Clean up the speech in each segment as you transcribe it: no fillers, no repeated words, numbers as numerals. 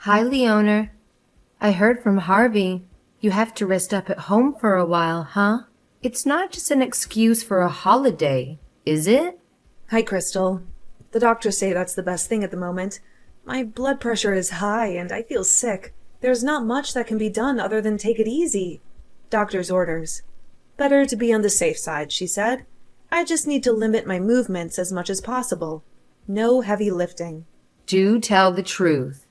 Hi, Leona. I heard from Harvey. You have to rest up at home for a while, huh? It's not just an excuse for a holiday, is it? Hi, Crystal. The doctors say that's the best thing at the moment. My blood pressure is high and I feel sick. There's not much that can be done other than take it easy. Doctor's orders. Better to be on the safe side, she said. I just need to limit my movements as much as possible. No heavy lifting. Do tell the truth.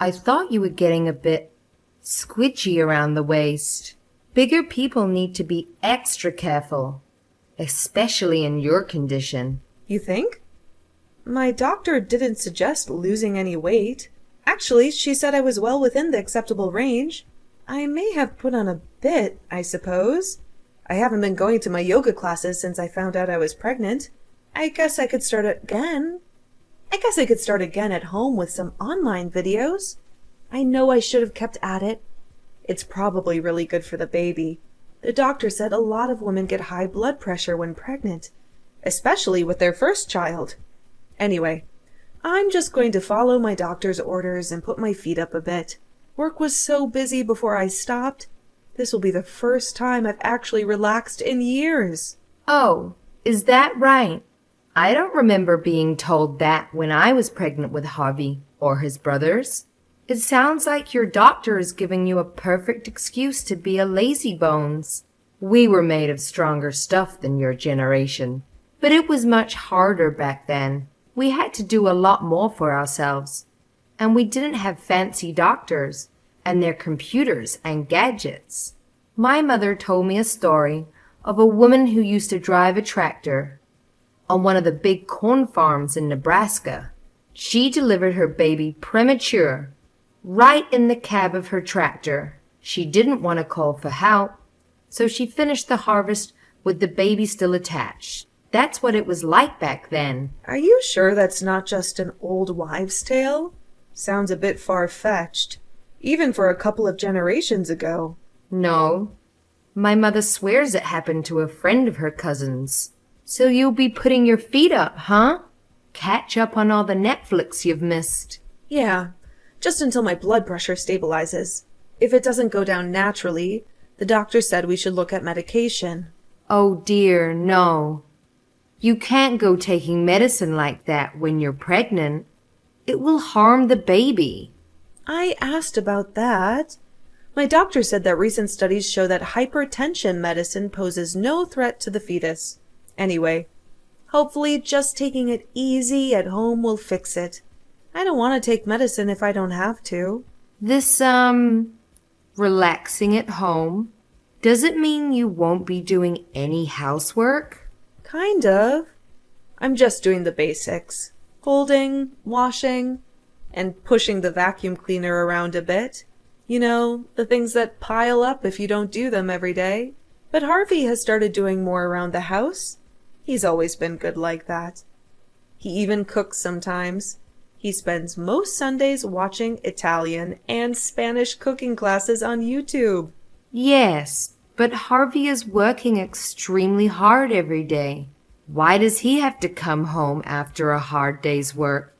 I thought you were getting a bit squidgy around the waist. Bigger people need to be extra careful, especially in your condition. You think? My doctor didn't suggest losing any weight. Actually, she said I was well within the acceptable range. I may have put on a bit, I suppose. I haven't been going to my yoga classes since I found out I was pregnant. I guess I could start again at home with some online videos. I know I should have kept at it. It's probably really good for the baby. The doctor said a lot of women get high blood pressure when pregnant, especially with their first child. Anyway, I'm just going to follow my doctor's orders and put my feet up a bit. Work was so busy before I stopped. This will be the first time I've actually relaxed in years. Oh, is that right? I don't remember being told that when I was pregnant with Harvey or his brothers. It sounds like your doctor is giving you a perfect excuse to be a lazybones. We were made of stronger stuff than your generation, but it was much harder back then. We had to do a lot more for ourselves, and we didn't have fancy doctors and their computers and gadgets. My mother told me a story of a woman who used to drive a tractor on one of the big corn farms in Nebraska. She delivered her baby premature, right in the cab of her tractor. She didn't want to call for help, so she finished the harvest with the baby still attached. That's what it was like back then. Are you sure that's not just an old wives' tale? Sounds a bit far-fetched, even for a couple of generations ago. No. My mother swears it happened to a friend of her cousin's. So you'll be putting your feet up, huh? Catch up on all the Netflix you've missed. Yeah, just until my blood pressure stabilizes. If it doesn't go down naturally, the doctor said we should look at medication. Oh dear, no. You can't go taking medicine like that when you're pregnant. It will harm the baby. I asked about that. My doctor said that recent studies show that hypertension medicine poses no threat to the fetus. Anyway, hopefully just taking it easy at home will fix it. I don't want to take medicine if I don't have to. This, relaxing at home, does it mean you won't be doing any housework? Kind of. I'm just doing the basics. Folding, washing, and pushing the vacuum cleaner around a bit. You know, the things that pile up if you don't do them every day. But Harvey has started doing more around the house. He's always been good like that. He even cooks sometimes. He spends most Sundays watching Italian and Spanish cooking classes on YouTube. Yes, but Harvey is working extremely hard every day. Why does he have to come home after a hard day's work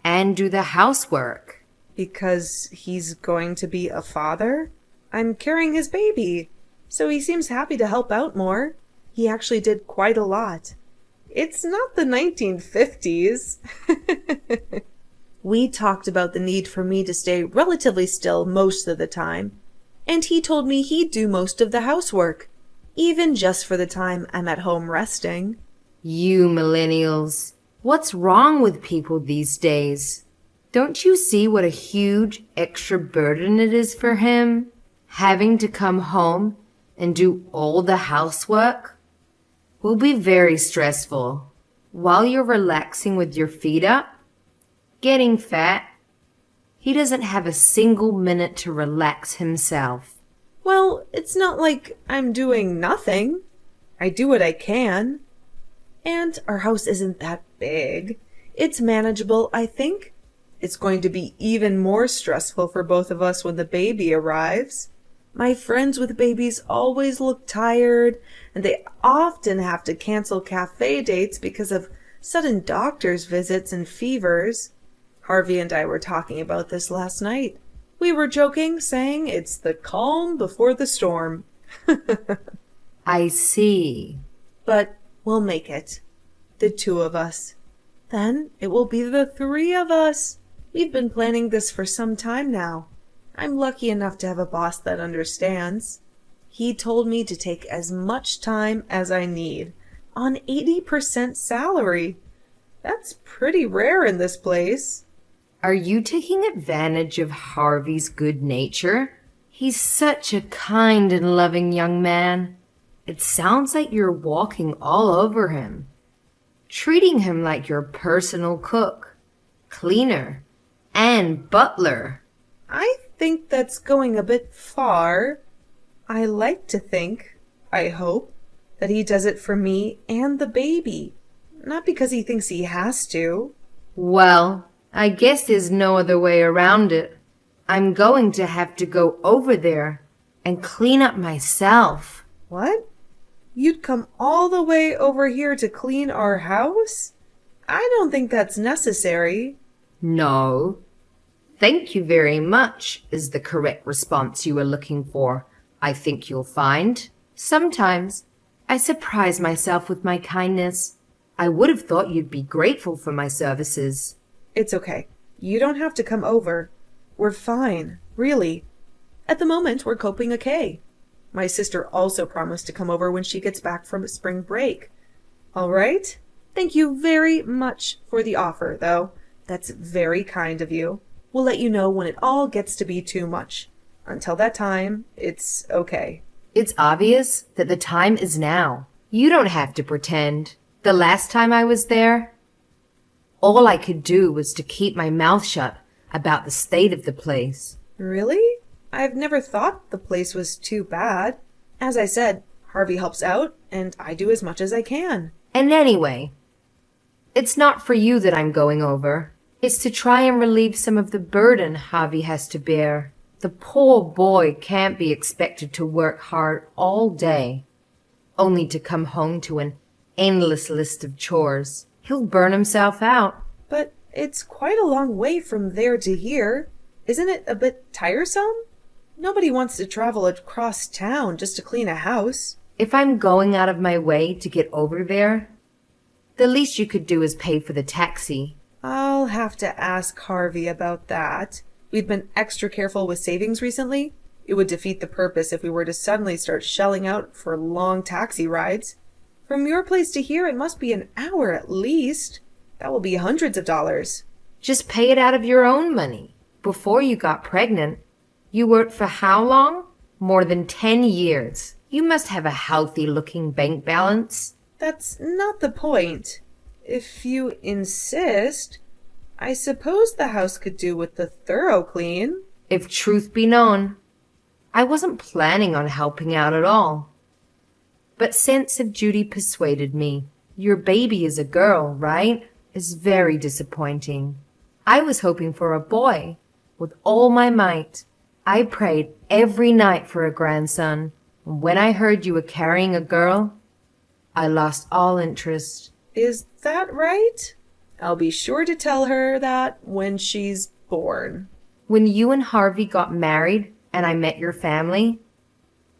and do the housework? Because he's going to be a father? I'm carrying his baby, so he seems happy to help out more. He actually did quite a lot. It's not the 1950s. We talked about the need for me to stay relatively still most of the time, and he told me he'd do most of the housework, even just for the time I'm at home resting. You millennials, what's wrong with people these days? Don't you see what a huge extra burden it is for him, having to come home and do all the housework? Will be very stressful. While you're relaxing with your feet up, getting fat, he doesn't have a single minute to relax himself. Well, it's not like I'm doing nothing. I do what I can. And our house isn't that big. It's manageable, I think. It's going to be even more stressful for both of us when the baby arrives. My friends with babies always look tired, and they often have to cancel cafe dates because of sudden doctor's visits and fevers. Harvey and I were talking about this last night. We were joking, saying it's the calm before the storm. I see. But we'll make it. The two of us. Then it will be the three of us. We've been planning this for some time now. I'm lucky enough to have a boss that understands. He told me to take as much time as I need, on 80% salary. That's pretty rare in this place. Are you taking advantage of Harvey's good nature? He's such a kind and loving young man. It sounds like you're walking all over him, treating him like your personal cook, cleaner, and butler. I think that's going a bit far. I like to think, I hope, that he does it for me and the baby, not because he thinks he has to. Well, I guess there's no other way around it. I'm going to have to go over there and clean up myself. What? You'd come all the way over here to clean our house? I don't think that's necessary. No. Thank you very much is the correct response you were looking for. I think you'll find. Sometimes I surprise myself with my kindness. I would have thought you'd be grateful for my services. It's okay. You don't have to come over. We're fine, really. At the moment, we're coping okay. My sister also promised to come over when she gets back from spring break. All right? Thank you very much for the offer, though. That's very kind of you. We'll let you know when it all gets to be too much. Until that time, it's okay. It's obvious that the time is now. You don't have to pretend. The last time I was there, all I could do was to keep my mouth shut about the state of the place. Really? I've never thought the place was too bad. As I said, Harvey helps out, and I do as much as I can. And anyway, it's not for you that I'm going over. It's to try and relieve some of the burden Harvey has to bear. The poor boy can't be expected to work hard all day, only to come home to an endless list of chores. He'll burn himself out. But it's quite a long way from there to here. Isn't it a bit tiresome? Nobody wants to travel across town just to clean a house. If I'm going out of my way to get over there, the least you could do is pay for the taxi. I'll have to ask Harvey about that. We've been extra careful with savings recently. It would defeat the purpose if we were to suddenly start shelling out for long taxi rides. From your place to here, it must be an hour at least. That will be hundreds of dollars. Just pay it out of your own money. Before you got pregnant, you worked for how long? More than 10 years. You must have a healthy-looking bank balance. That's not the point. If you insist, I suppose the house could do with the thorough clean. If truth be known, I wasn't planning on helping out at all. But sense of duty persuaded me. Your baby is a girl, right? Is very disappointing. I was hoping for a boy with all my might. I prayed every night for a grandson. And when I heard you were carrying a girl, I lost all interest. Is that right? I'll be sure to tell her that when she's born. When you and Harvey got married and I met your family,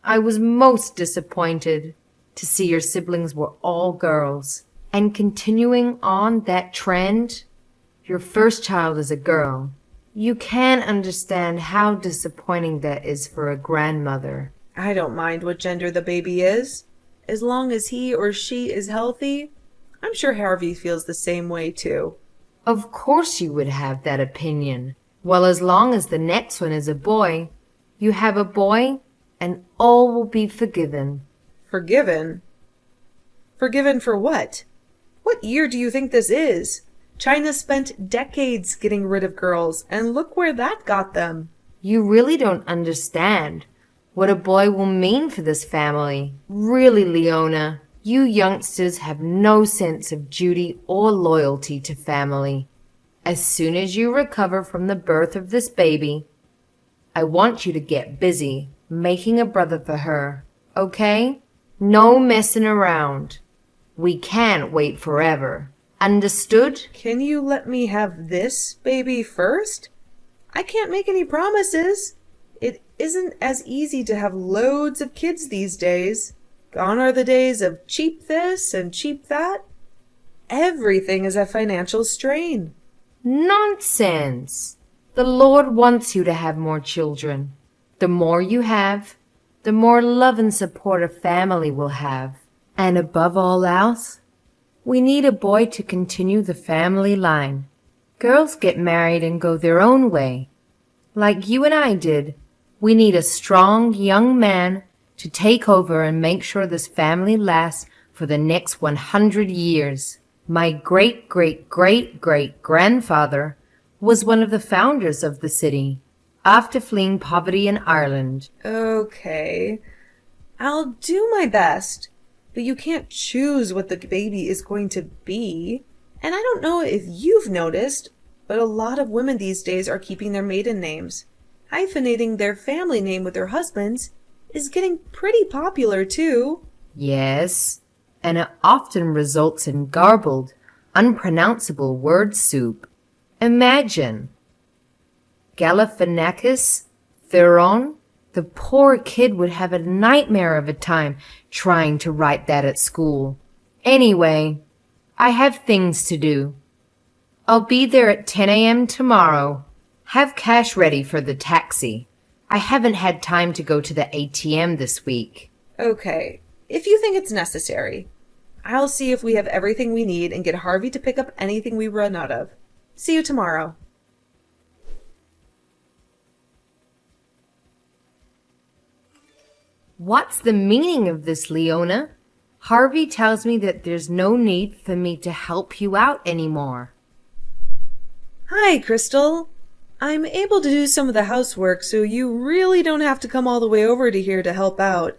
I was most disappointed to see your siblings were all girls. And continuing on that trend, your first child is a girl. You can understand how disappointing that is for a grandmother. I don't mind what gender the baby is. As long as he or she is healthy, I'm sure Harvey feels the same way too. Of course you would have that opinion. Well, as long as the next one is a boy, you have a boy and all will be forgiven. Forgiven? Forgiven for what? What year do you think this is? China spent decades getting rid of girls, and look where that got them. You really don't understand what a boy will mean for this family. Really, Leona, you youngsters have no sense of duty or loyalty to family. As soon as you recover from the birth of this baby, I want you to get busy making a brother for her, okay? No messing around. We can't wait forever. Understood? Can you let me have this baby first? I can't make any promises. It isn't as easy to have loads of kids these days. Gone are the days of cheap this and cheap that. Everything is a financial strain. Nonsense. The Lord wants you to have more children. The more you have, the more love and support a family will have. And above all else, we need a boy to continue the family line. Girls get married and go their own way. Like you and I did, we need a strong young man to take over and make sure this family lasts for the next 100 years. My great-great-great-great-grandfather was one of the founders of the city after fleeing poverty in Ireland. Okay. I'll do my best, but you can't choose what the baby is going to be. And I don't know if you've noticed, but a lot of women these days are keeping their maiden names. Hyphenating their family name with their husband's is getting pretty popular too. Yes, and it often results in garbled, unpronounceable word soup. Imagine Galifianakis, Theron. The poor kid would have a nightmare of a time trying to write that at school. Anyway, I have things to do. I'll be there at 10 a.m. tomorrow. Have cash ready for the taxi. I haven't had time to go to the ATM this week. Okay, if you think it's necessary. I'll see if we have everything we need and get Harvey to pick up anything we run out of. See you tomorrow. What's the meaning of this, Leona? Harvey tells me that there's no need for me to help you out anymore. Hi, Crystal. I'm able to do some of the housework, so you really don't have to come all the way over to here to help out.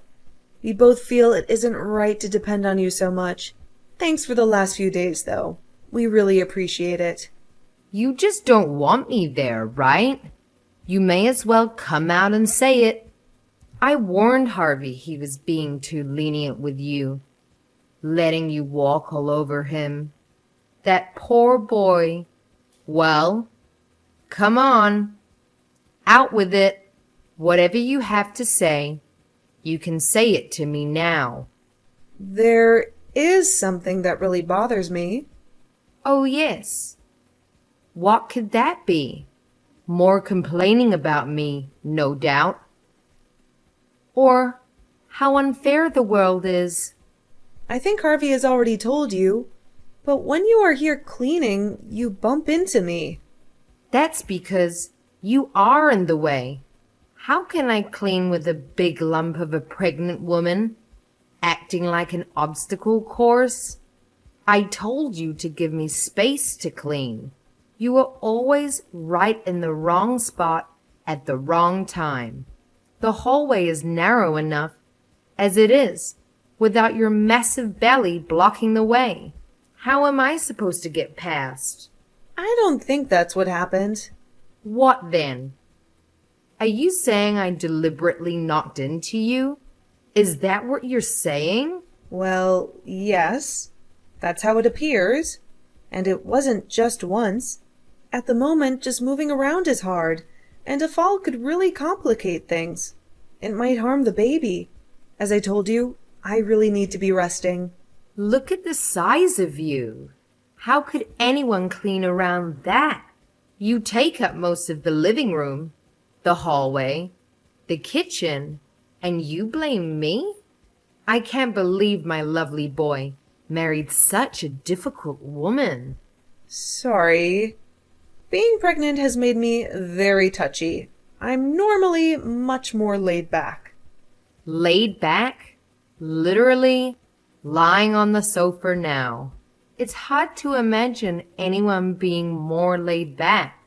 We both feel it isn't right to depend on you so much. Thanks for the last few days, though. We really appreciate it. You just don't want me there, right? You may as well come out and say it. I warned Harvey he was being too lenient with you, letting you walk all over him. That poor boy. Well, come on. Out with it. Whatever you have to say, you can say it to me now. There is something that really bothers me. Oh, yes. What could that be? More complaining about me, no doubt. Or how unfair the world is. I think Harvey has already told you, but when you are here cleaning, you bump into me. That's because you are in the way. How can I clean with a big lump of a pregnant woman, acting like an obstacle course? I told you to give me space to clean. You are always right in the wrong spot at the wrong time. The hallway is narrow enough as it is, without your massive belly blocking the way. How am I supposed to get past? I don't think that's what happened. What then? Are you saying I deliberately knocked into you? Is that what you're saying? Well, yes. That's how it appears. And it wasn't just once. At the moment, just moving around is hard, and a fall could really complicate things. It might harm the baby. As I told you, I really need to be resting. Look at the size of you. How could anyone clean around that? You take up most of the living room, the hallway, the kitchen, and you blame me? I can't believe my lovely boy married such a difficult woman. Sorry. Being pregnant has made me very touchy. I'm normally much more laid back. Laid back? Literally lying on the sofa now. It's hard to imagine anyone being more laid back.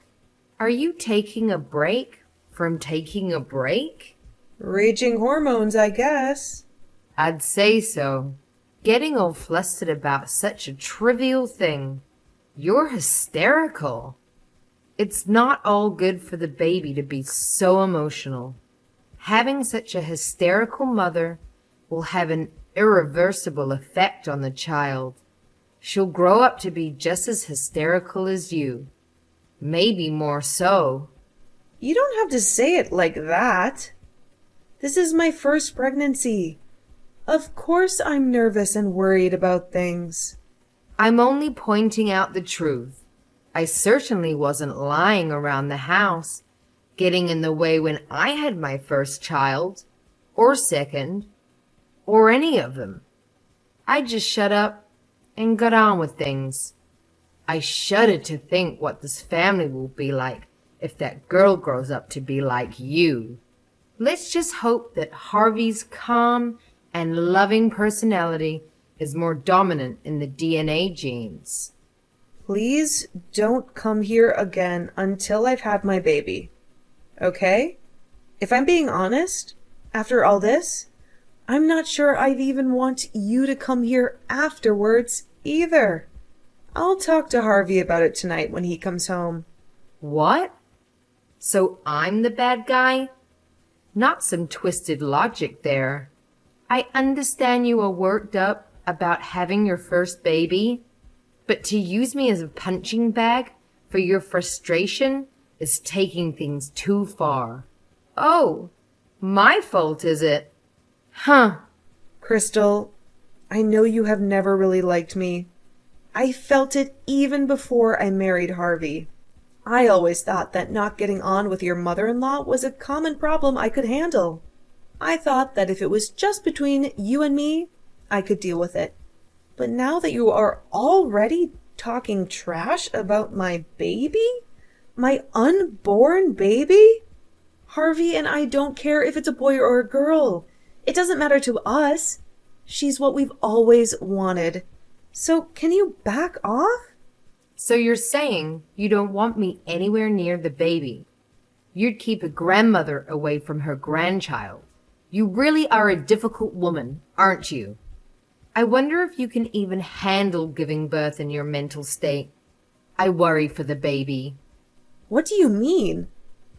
Are you taking a break from taking a break? Raging hormones, I guess. I'd say so. Getting all flustered about such a trivial thing. You're hysterical. It's not all good for the baby to be so emotional. Having such a hysterical mother will have an irreversible effect on the child. She'll grow up to be just as hysterical as you. Maybe more so. You don't have to say it like that. This is my first pregnancy. Of course I'm nervous and worried about things. I'm only pointing out the truth. I certainly wasn't lying around the house, getting in the way when I had my first child, or second, or any of them. I just shut up and got on with things. I shudder to think what this family will be like if that girl grows up to be like you. Let's just hope that Harvey's calm and loving personality is more dominant in the DNA genes. Please don't come here again until I've had my baby. Okay? If I'm being honest, after all this, I'm not sure I'd even want you to come here afterwards either. I'll talk to Harvey about it tonight when he comes home. What? So I'm the bad guy? Not some twisted logic there. I understand you are worked up about having your first baby, but to use me as a punching bag for your frustration is taking things too far. Oh, my fault, is it? Huh. Crystal, I know you have never really liked me. I felt it even before I married Harvey. I always thought that not getting on with your mother-in-law was a common problem I could handle. I thought that if it was just between you and me, I could deal with it. But now that you are already talking trash about my baby? My unborn baby? Harvey and I don't care if it's a boy or a girl. It doesn't matter to us. She's what we've always wanted. So can you back off? So you're saying you don't want me anywhere near the baby. You'd keep a grandmother away from her grandchild. You really are a difficult woman, aren't you? I wonder if you can even handle giving birth in your mental state. I worry for the baby. What do you mean?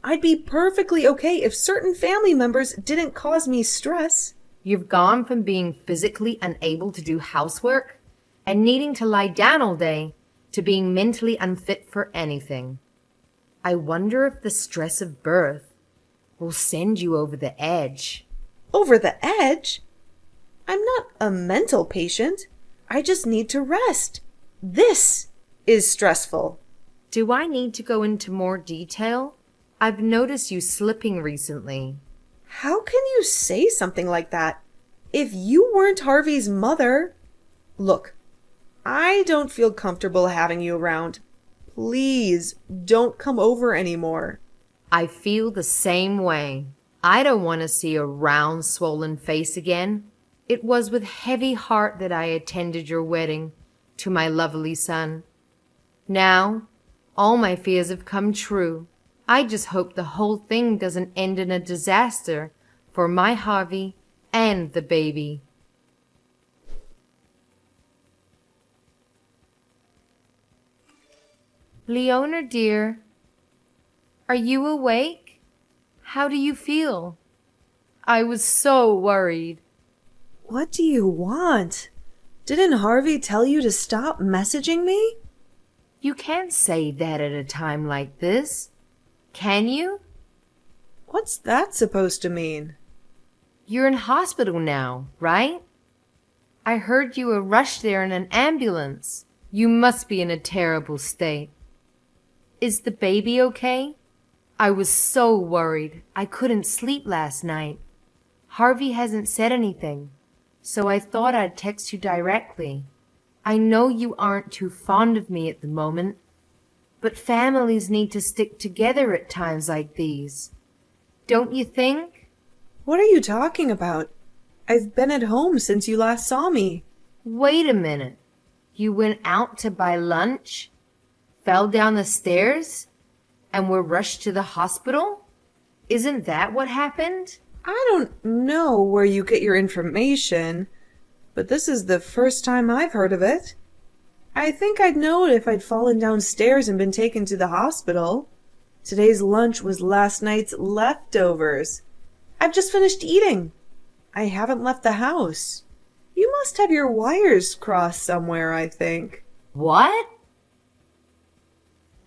I'd be perfectly okay if certain family members didn't cause me stress. You've gone from being physically unable to do housework and needing to lie down all day to being mentally unfit for anything. I wonder if the stress of birth will send you over the edge. Over the edge? I'm not a mental patient. I just need to rest. This is stressful. Do I need to go into more detail? I've noticed you slipping recently. How can you say something like that? If you weren't Harvey's mother... Look, I don't feel comfortable having you around. Please don't come over anymore. I feel the same way. I don't want to see a round, swollen face again. It was with heavy heart that I attended your wedding to my lovely son. Now, all my fears have come true. I just hope the whole thing doesn't end in a disaster for my Harvey and the baby. Leona, dear, are you awake? How do you feel? I was so worried. What do you want? Didn't Harvey tell you to stop messaging me? You can't say that at a time like this, can you? What's that supposed to mean? You're in hospital now, right? I heard you were rushed there in an ambulance. You must be in a terrible state. Is the baby okay? I was so worried. I couldn't sleep last night. Harvey hasn't said anything, so I thought I'd text you directly. I know you aren't too fond of me at the moment, but families need to stick together at times like these. Don't you think? What are you talking about? I've been at home since you last saw me. Wait a minute. You went out to buy lunch, fell down the stairs, and were rushed to the hospital? Isn't that what happened? I don't know where you get your information, but this is the first time I've heard of it. I think I'd know it if I'd fallen downstairs and been taken to the hospital. Today's lunch was last night's leftovers. I've just finished eating. I haven't left the house. You must have your wires crossed somewhere, I think. What?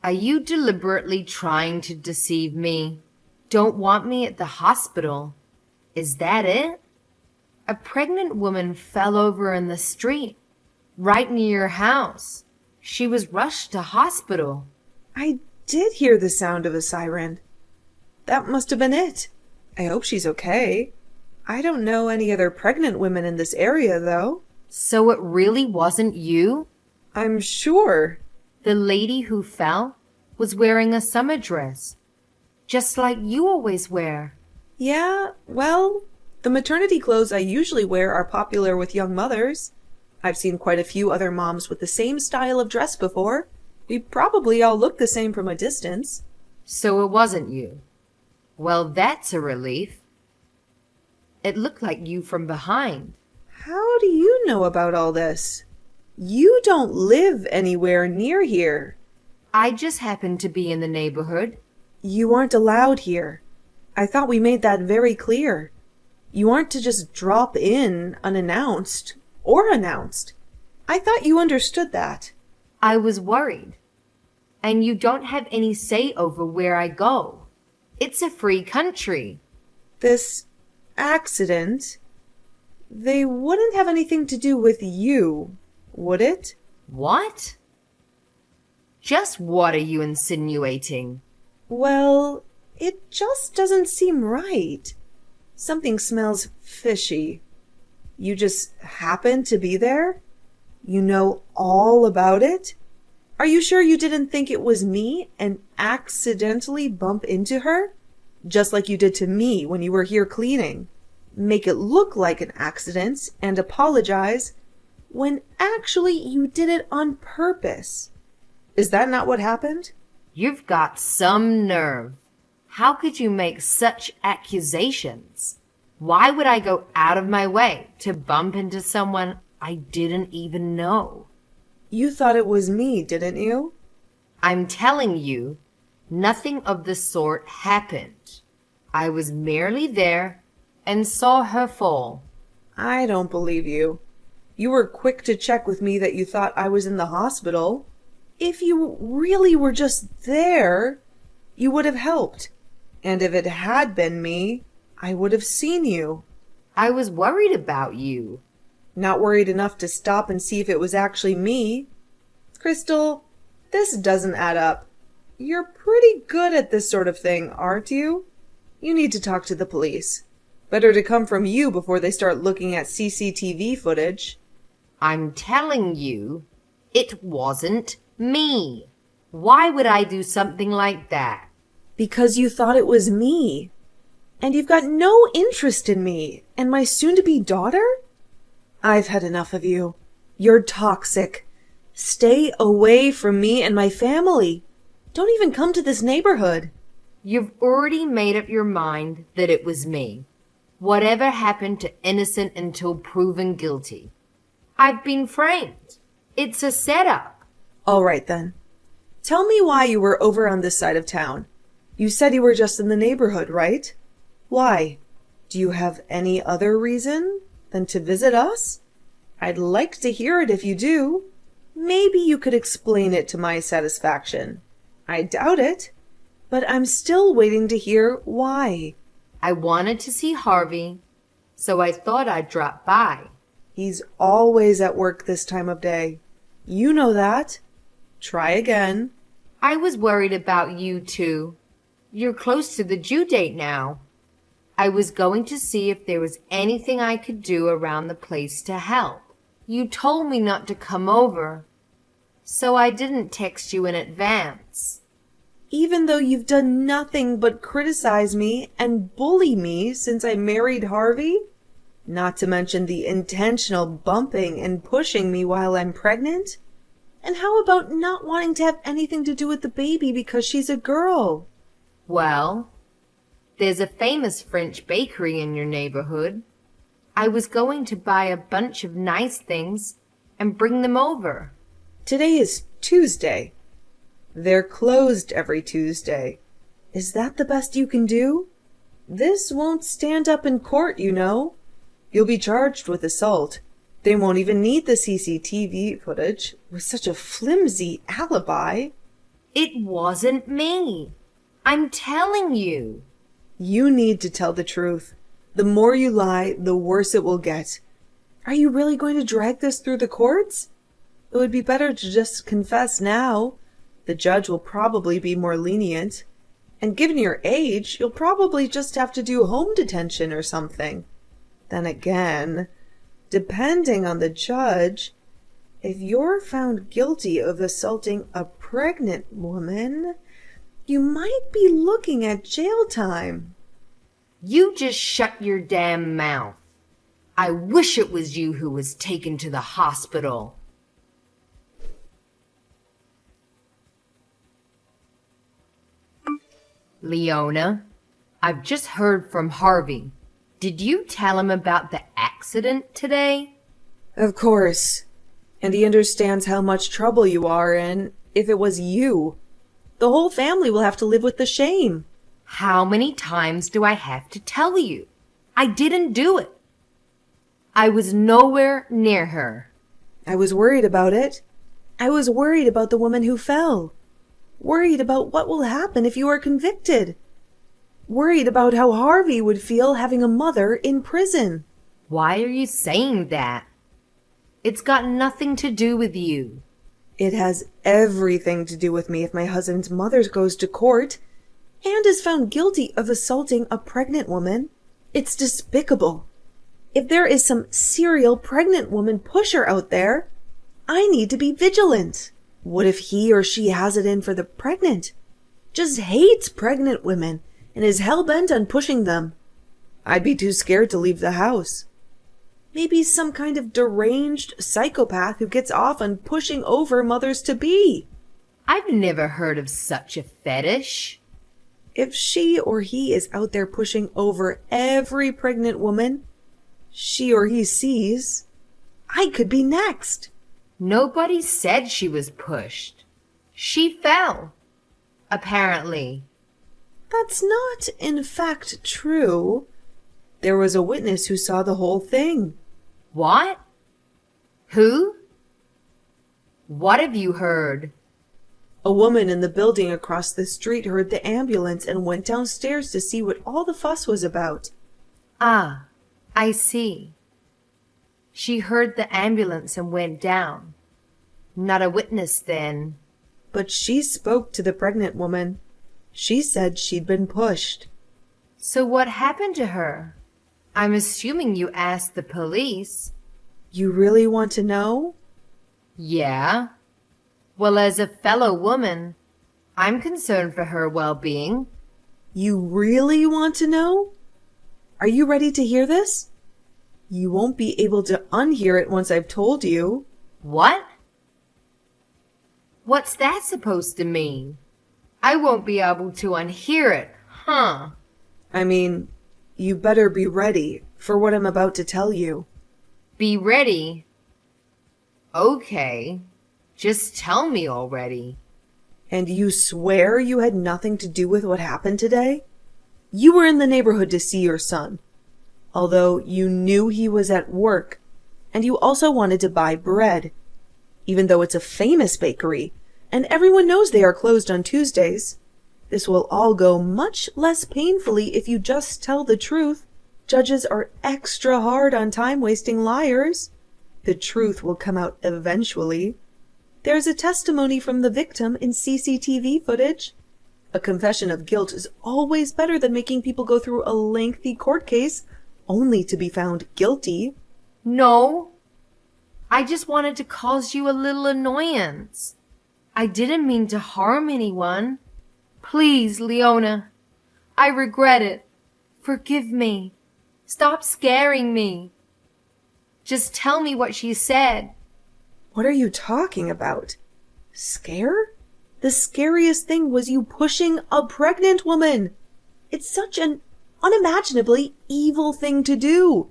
Are you deliberately trying to deceive me? Don't want me at the hospital? Is that it? A pregnant woman fell over in the street, right near your house. She was rushed to hospital. I did hear the sound of a siren. That must have been it. I hope she's okay. I don't know any other pregnant women in this area, though. So it really wasn't you? I'm sure. The lady who fell was wearing a summer dress, just like you always wear. Yeah, well, the maternity clothes I usually wear are popular with young mothers. I've seen quite a few other moms with the same style of dress before. We probably all look the same from a distance. So it wasn't you. Well, that's a relief. It looked like you from behind. How do you know about all this? You don't live anywhere near here. I just happened to be in the neighborhood. You aren't allowed here. I thought we made that very clear. You aren't to just drop in unannounced or announced. I thought you understood that. I was worried. And you don't have any say over where I go. It's a free country. This accident, they wouldn't have anything to do with you, would it? What? Just what are you insinuating? Well, it just doesn't seem right. Something smells fishy. You just happen to be there? You know all about it? Are you sure you didn't think it was me and accidentally bump into her? Just like you did to me when you were here cleaning. Make it look like an accident and apologize when actually you did it on purpose. Is that not what happened? You've got some nerve. How could you make such accusations? Why would I go out of my way to bump into someone I didn't even know? You thought it was me, didn't you? I'm telling you, nothing of the sort happened. I was merely there and saw her fall. I don't believe you. You were quick to check with me that you thought I was in the hospital. If you really were just there, you would have helped. And if it had been me, I would have seen you. I was worried about you. Not worried enough to stop and see if it was actually me. Crystal, this doesn't add up. You're pretty good at this sort of thing, aren't you? You need to talk to the police. Better to come from you before they start looking at CCTV footage. I'm telling you, it wasn't me. Why would I do something like that? Because you thought it was me. And you've got no interest in me and my soon-to-be daughter? I've had enough of you. You're toxic. Stay away from me and my family. Don't even come to this neighborhood. You've already made up your mind that it was me. Whatever happened to innocent until proven guilty? I've been framed. It's a setup. All right, then. Tell me why you were over on this side of town. You said you were just in the neighborhood, right? Why? Do you have any other reason than to visit us? I'd like to hear it if you do. Maybe you could explain it to my satisfaction. I doubt it, but I'm still waiting to hear why. I wanted to see Harvey, so I thought I'd drop by. He's always at work this time of day. You know that. Try again. I was worried about you, too. You're close to the due date now. I was going to see if there was anything I could do around the place to help. You told me not to come over, so I didn't text you in advance. Even though you've done nothing but criticize me and bully me since I married Harvey? Not to mention the intentional bumping and pushing me while I'm pregnant? And how about not wanting to have anything to do with the baby because she's a girl? Well, there's a famous French bakery in your neighborhood. I was going to buy a bunch of nice things and bring them over. Today is Tuesday. They're closed every Tuesday. Is that the best you can do? This won't stand up in court, you know. You'll be charged with assault. They won't even need the CCTV footage with such a flimsy alibi. It wasn't me. I'm telling you. You need to tell the truth. The more you lie, the worse it will get. Are you really going to drag this through the courts? It would be better to just confess now. The judge will probably be more lenient. And given your age, you'll probably just have to do home detention or something. Then again, depending on the judge, if you're found guilty of assaulting a pregnant woman, you might be looking at jail time. You just shut your damn mouth. I wish it was you who was taken to the hospital. Leona, I've just heard from Harvey. Did you tell him about the accident today? Of course. And he understands how much trouble you are in if it was you. The whole family will have to live with the shame. How many times do I have to tell you? I didn't do it. I was nowhere near her. I was worried about it. I was worried about the woman who fell. Worried about what will happen if you are convicted. Worried about how Harvey would feel having a mother in prison. Why are you saying that? It's got nothing to do with you. It has everything to do with me if my husband's mother goes to court and is found guilty of assaulting a pregnant woman. It's despicable. If there is some serial pregnant woman pusher out there, I need to be vigilant. What if he or she has it in for the pregnant? Just hates pregnant women and is hell-bent on pushing them. I'd be too scared to leave the house. Maybe some kind of deranged psychopath who gets off on pushing over mothers-to-be. I've never heard of such a fetish. If she or he is out there pushing over every pregnant woman she or he sees, I could be next. Nobody said she was pushed. She fell. Apparently. That's not, in fact, true. There was a witness who saw the whole thing. What? Who? What have you heard? A woman in the building across the street heard the ambulance and went downstairs to see what all the fuss was about. Ah, I see. She heard the ambulance and went down. Not a witness then. But she spoke to the pregnant woman. She said she'd been pushed. So what happened to her? I'm assuming you asked the police. You really want to know? Yeah. Well, as a fellow woman, I'm concerned for her well-being. You really want to know? Are you ready to hear this? You won't be able to unhear it once I've told you. What? What's that supposed to mean? I won't be able to unhear it, huh? I mean, you better be ready for what I'm about to tell you. Be ready? Okay. Just tell me already. And you swear you had nothing to do with what happened today? You were in the neighborhood to see your son, although you knew he was at work, and you also wanted to buy bread, even though it's a famous bakery, and everyone knows they are closed on Tuesdays. This will all go much less painfully if you just tell the truth. Judges are extra hard on time-wasting liars. The truth will come out eventually. There's a testimony from the victim in CCTV footage. A confession of guilt is always better than making people go through a lengthy court case only to be found guilty. No. I just wanted to cause you a little annoyance. I didn't mean to harm anyone. Please, Leona. I regret it. Forgive me. Stop scaring me. Just tell me what she said. What are you talking about? Scare? The scariest thing was you pushing a pregnant woman. It's such an unimaginably evil thing to do.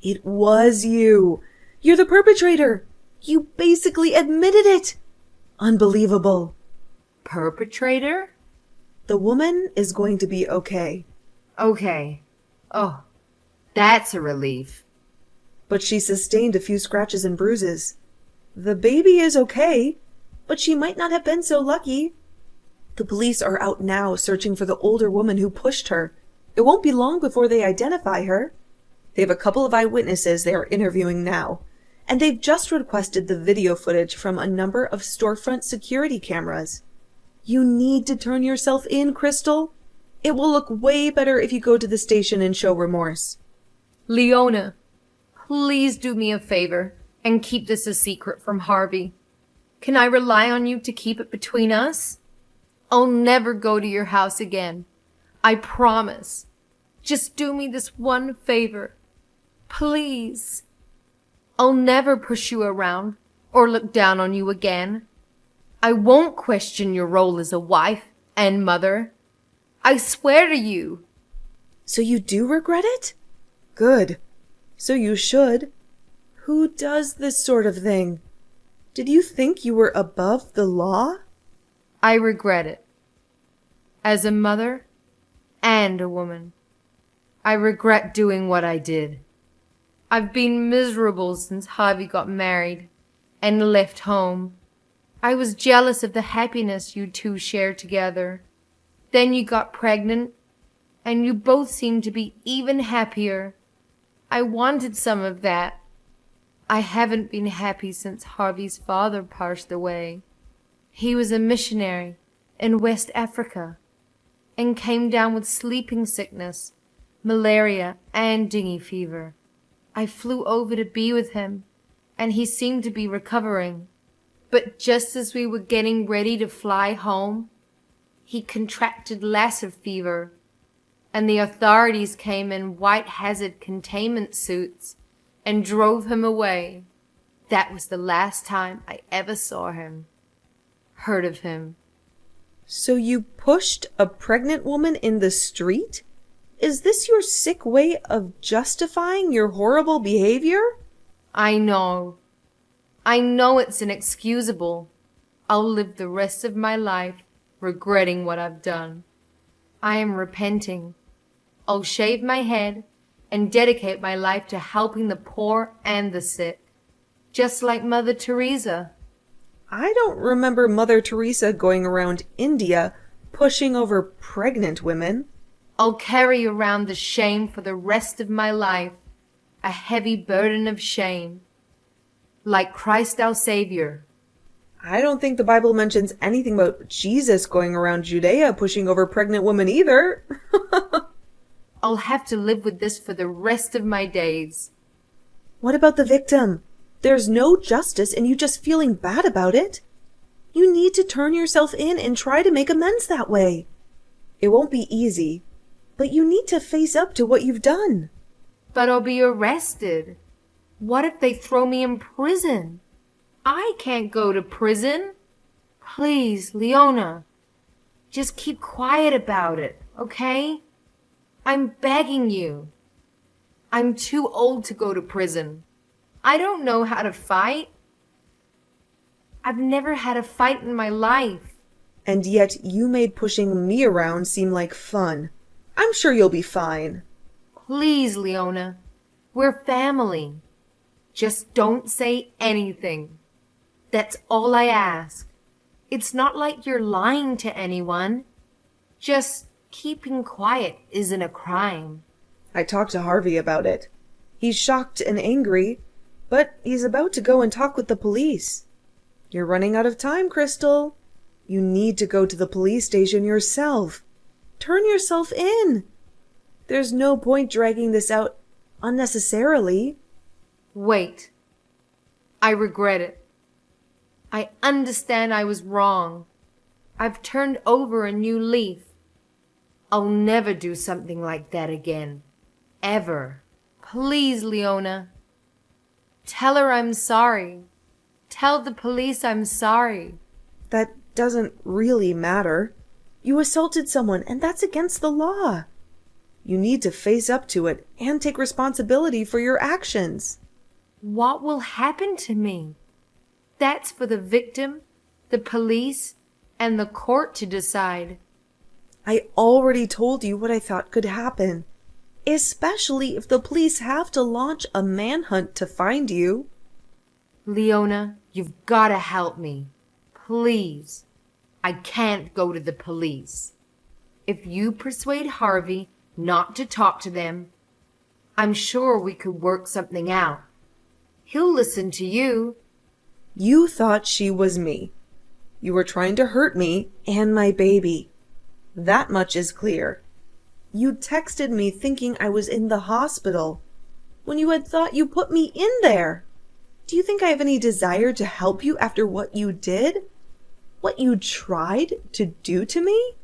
It was you. You're the perpetrator. You basically admitted it. Unbelievable. Perpetrator? The woman is going to be okay. Okay. Oh, that's a relief. but she sustained a few scratches and bruises. The baby is okay, but she might not have been so lucky. The police are out now searching for the older woman who pushed her. It won't be long before they identify her. They have a couple of eyewitnesses they are interviewing now, and they've just requested the video footage from a number of storefront security cameras. You need to turn yourself in, Crystal. It will look way better if you go to the station and show remorse. Leona, please do me a favor and keep this a secret from Harvey. Can I rely on you to keep it between us? I'll never go to your house again. I promise. Just do me this one favor. Please. I'll never push you around or look down on you again. I won't question your role as a wife and mother. I swear to you. So you do regret it? Good. So you should. Who does this sort of thing? Did you think you were above the law? I regret it. As a mother and a woman, I regret doing what I did. I've been miserable since Harvey got married and left home. I was jealous of the happiness you two shared together. Then you got pregnant, and you both seemed to be even happier. I wanted some of that. I haven't been happy since Harvey's father passed away. He was a missionary in West Africa and came down with sleeping sickness, malaria, and dengue fever. I flew over to be with him, and he seemed to be recovering. But just as we were getting ready to fly home, he contracted Lassa fever, and the authorities came in white hazard containment suits and drove him away. That was the last time I ever saw him, heard of him. So you pushed a pregnant woman in the street? Is this your sick way of justifying your horrible behavior? I know. I know it's inexcusable. I'll live the rest of my life regretting what I've done. I am repenting. I'll shave my head and dedicate my life to helping the poor and the sick, just like Mother Teresa. I don't remember Mother Teresa going around India pushing over pregnant women. I'll carry around the shame for the rest of my life, a heavy burden of shame, like Christ our Savior. I don't think the Bible mentions anything about Jesus going around Judea pushing over pregnant women either. I'll have to live with this for the rest of my days. What about the victim? There's no justice in you just feeling bad about it. You need to turn yourself in and try to make amends that way. It won't be easy, but you need to face up to what you've done. But I'll be arrested. What if they throw me in prison? I can't go to prison. Please, Leona, just keep quiet about it, okay? I'm begging you. I'm too old to go to prison. I don't know how to fight. I've never had a fight in my life. And yet you made pushing me around seem like fun. I'm sure you'll be fine. Please, Leona, we're family. Just don't say anything. That's all I ask. It's not like you're lying to anyone. Just keeping quiet isn't a crime. I talked to Harvey about it. He's shocked and angry, but he's about to go and talk with the police. You're running out of time, Crystal. You need to go to the police station yourself. Turn yourself in. There's no point dragging this out unnecessarily. Wait. I regret it. I understand I was wrong. I've turned over a new leaf. I'll never do something like that again. Ever. Please, Leona. Tell her I'm sorry. Tell the police I'm sorry. That doesn't really matter. You assaulted someone, and that's against the law. You need to face up to it and take responsibility for your actions. What will happen to me? That's for the victim, the police, and the court to decide. I already told you what I thought could happen. especially if the police have to launch a manhunt to find you. Leona, you've got to help me. Please. I can't go to the police. If you persuade Harvey not to talk to them, I'm sure we could work something out. He'll listen to you. You thought she was me. You were trying to hurt me and my baby. That much is clear. You texted me thinking I was in the hospital, when you had thought you put me in there. Do you think I have any desire to help you after what you did? What you tried to do to me?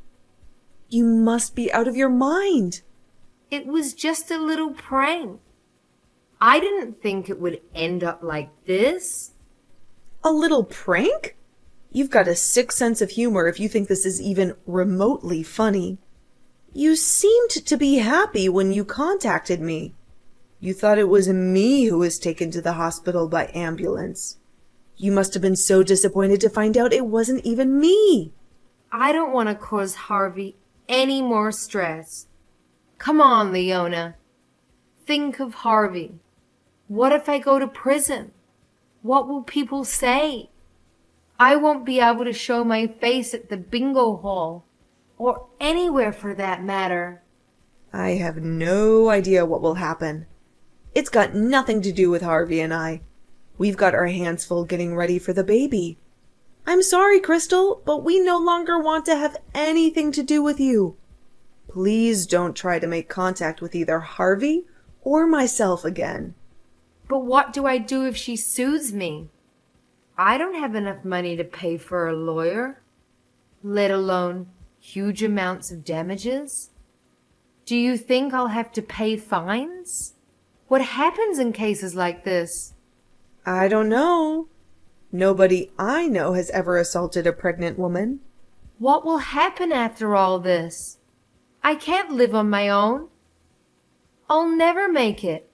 You must be out of your mind. It was just a little prank. I didn't think it would end up like this. A little prank? You've got a sick sense of humor if you think this is even remotely funny. You seemed to be happy when you contacted me. You thought it was me who was taken to the hospital by ambulance. You must have been so disappointed to find out it wasn't even me. I don't want to cause Harvey any more stress. Come on, Leona. Think of Harvey. What if I go to prison? What will people say? I won't be able to show my face at the bingo hall, or anywhere for that matter. I have no idea what will happen. It's got nothing to do with Harvey and I. We've got our hands full getting ready for the baby. I'm sorry, Crystal, but we no longer want to have anything to do with you. Please don't try to make contact with either Harvey or myself again. But what do I do if she sues me? I don't have enough money to pay for a lawyer, let alone huge amounts of damages. Do you think I'll have to pay fines? What happens in cases like this? I don't know. Nobody I know has ever assaulted a pregnant woman. What will happen after all this? I can't live on my own. I'll never make it.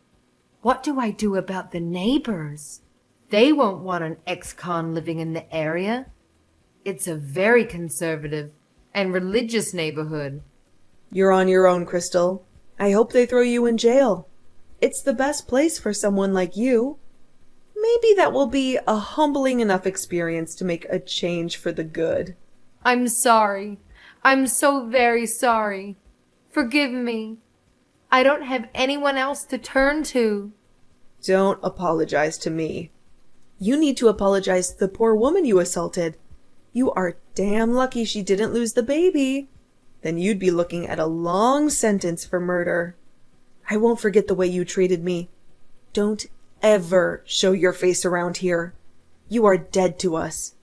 What do I do about the neighbors? They won't want an ex-con living in the area. It's a very conservative and religious neighborhood. You're on your own, Crystal. I hope they throw you in jail. It's the best place for someone like you. Maybe that will be a humbling enough experience to make a change for the good. I'm sorry. I'm so very sorry. Forgive me. I don't have anyone else to turn to. Don't apologize to me. You need to apologize to the poor woman you assaulted. You are damn lucky she didn't lose the baby. Then you'd be looking at a long sentence for murder. I won't forget the way you treated me. Don't ever show your face around here. You are dead to us.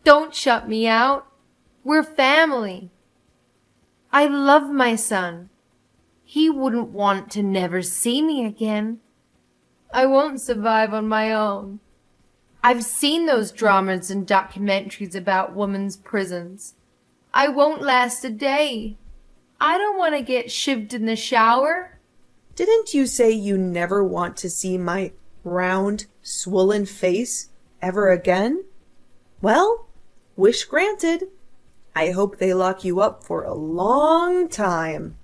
Don't shut me out. We're family. I love my son. He wouldn't want to never see me again. I won't survive on my own. I've seen those dramas and documentaries about women's prisons. I won't last a day. I don't want to get shivved in the shower. Didn't you say you never want to see my round, swollen face ever again? Well, wish granted. I hope they lock you up for a long time.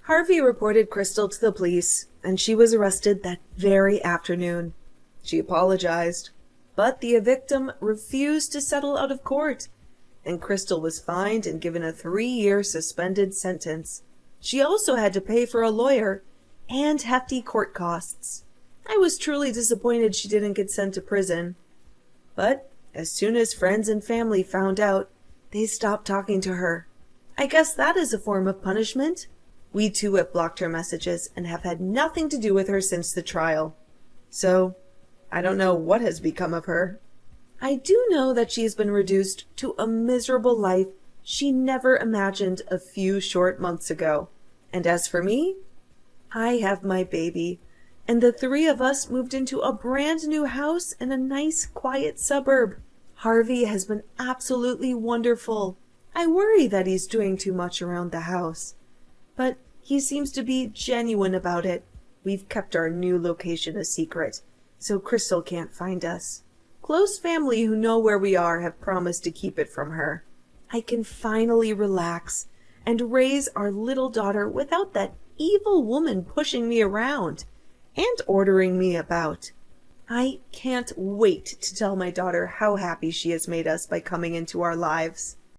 Harvey reported Crystal to the police, and she was arrested that very afternoon. She apologized, but the victim refused to settle out of court, and Crystal was fined and given a 3-year suspended sentence. She also had to pay for a lawyer and hefty court costs. I was truly disappointed she didn't get sent to prison. But as soon as friends and family found out, they stopped talking to her. I guess that is a form of punishment. We too have blocked her messages and have had nothing to do with her since the trial. So, I don't know what has become of her. I do know that she has been reduced to a miserable life she never imagined a few short months ago. And as for me, I have my baby, and the 3 of us moved into a brand new house in a nice, quiet suburb. Harvey has been absolutely wonderful. I worry that he's doing too much around the house, but he seems to be genuine about it. We've kept our new location a secret, so Crystal can't find us. Close family who know where we are have promised to keep it from her. I can finally relax and raise our little daughter without that evil woman pushing me around and ordering me about. I can't wait to tell my daughter how happy she has made us by coming into our lives.